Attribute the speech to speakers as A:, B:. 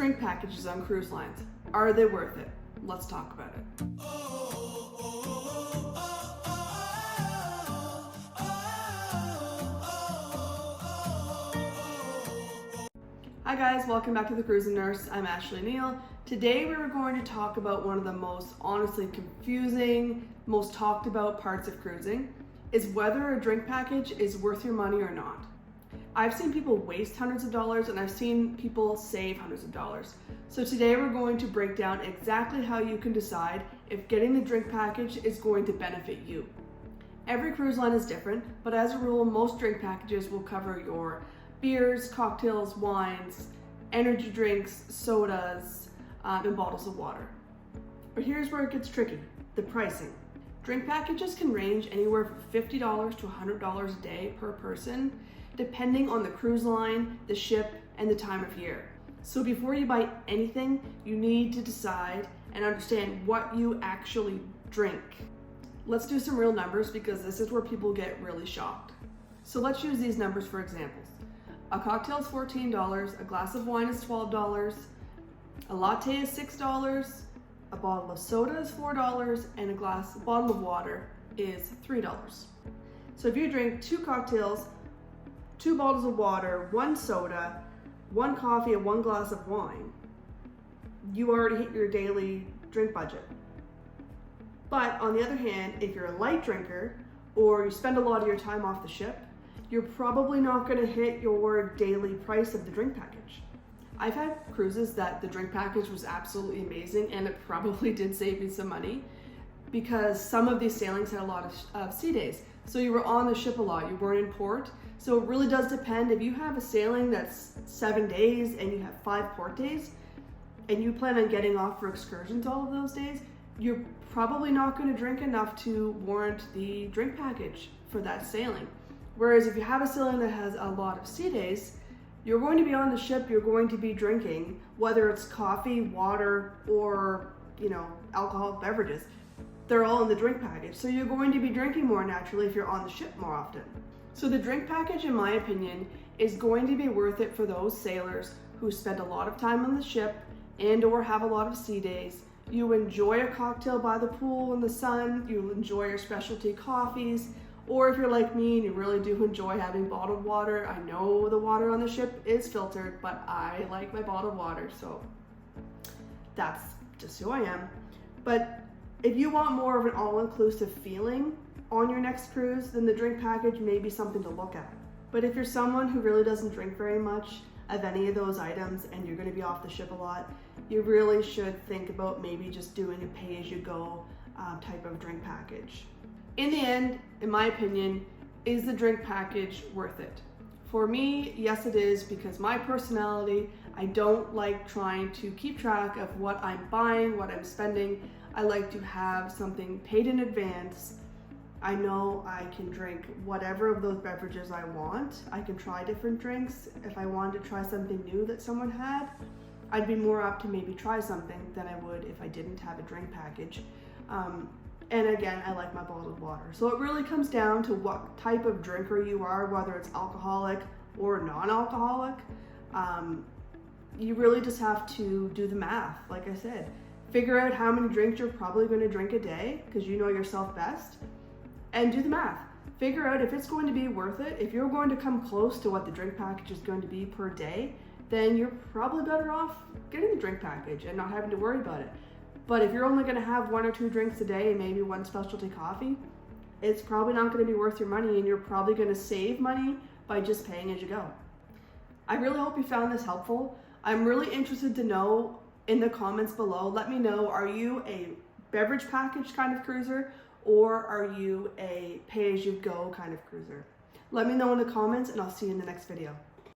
A: drink packages on cruise lines. Are they worth it? Let's talk about it. Hi guys, welcome back to The Cruising Nurse. I'm Ashley Neal. Today we were going to talk about one of the most honestly confusing, most talked about parts of cruising, is whether a drink package is worth your money or not. I've seen people waste hundreds of dollars and I've seen people save hundreds of dollars. So today we're going to break down exactly how you can decide if getting the drink package is going to benefit you. Every cruise line is different, but as a rule, most drink packages will cover your beers, cocktails, wines, energy drinks, sodas, and bottles of water. But here's where it gets tricky, the pricing. Drink packages can range anywhere from $50 to $100 a day per person, depending on the cruise line, the ship, and the time of year. So before you buy anything, you need to decide and understand what you actually drink. Let's do some real numbers because this is where people get really shocked. So let's use these numbers for examples. A cocktail is $14, a glass of wine is $12, a latte is $6, a bottle of soda is $4, and a bottle of water is $3. So if you drink 2 cocktails, 2 bottles of water, 1 soda, 1 coffee, and 1 glass of wine, you already hit your daily drink budget. But on the other hand, if you're a light drinker or you spend a lot of your time off the ship, you're probably not going to hit your daily price of the drink package. I've had cruises that the drink package was absolutely amazing and it probably did save me some money because some of these sailings had a lot of sea days. So you were on the ship a lot, you weren't in port. So it really does depend. If you have a sailing that's 7 days and you have 5 port days and you plan on getting off for excursions all of those days, you're probably not going to drink enough to warrant the drink package for that sailing. Whereas if you have a sailing that has a lot of sea days, you're going to be on the ship, you're going to be drinking, whether it's coffee, water, or alcoholic beverages. They're all in the drink package. So you're going to be drinking more naturally if you're on the ship more often. So the drink package, in my opinion, is going to be worth it for those sailors who spend a lot of time on the ship and or have a lot of sea days. You enjoy a cocktail by the pool in the sun, you enjoy your specialty coffees, or if you're like me and you really do enjoy having bottled water. I know the water on the ship is filtered, but I like my bottled water, so that's just who I am. But if you want more of an all-inclusive feeling on your next cruise, then the drink package may be something to look at. But if you're someone who really doesn't drink very much of any of those items and you're going to be off the ship a lot, you really should think about maybe just doing a pay-as-you-go type of drink package. In the end, in my opinion, is the drink package worth it? For me, yes it is, because my personality, I don't like trying to keep track of what I'm buying, what I'm spending. I like to have something paid in advance. I know I can drink whatever of those beverages I want. I can try different drinks. If I wanted to try something new that someone had, I'd be more apt to maybe try something than I would if I didn't have a drink package. And again, I like my bottled water. So it really comes down to what type of drinker you are, whether it's alcoholic or non-alcoholic. You really just have to do the math, like I said. Figure out how many drinks you're probably going to drink a day, because you know yourself best, and do the math. Figure out if it's going to be worth it. If you're going to come close to what the drink package is going to be per day, then you're probably better off getting the drink package and not having to worry about it. But if you're only going to have 1 or 2 drinks a day and maybe 1 specialty coffee, it's probably not going to be worth your money, and you're probably going to save money by just paying as you go. I really hope you found this helpful. I'm really interested to know in the comments below. Let me know, are you a beverage package kind of cruiser, or are you a pay-as-you-go kind of cruiser? Let me know in the comments, and I'll see you in the next video.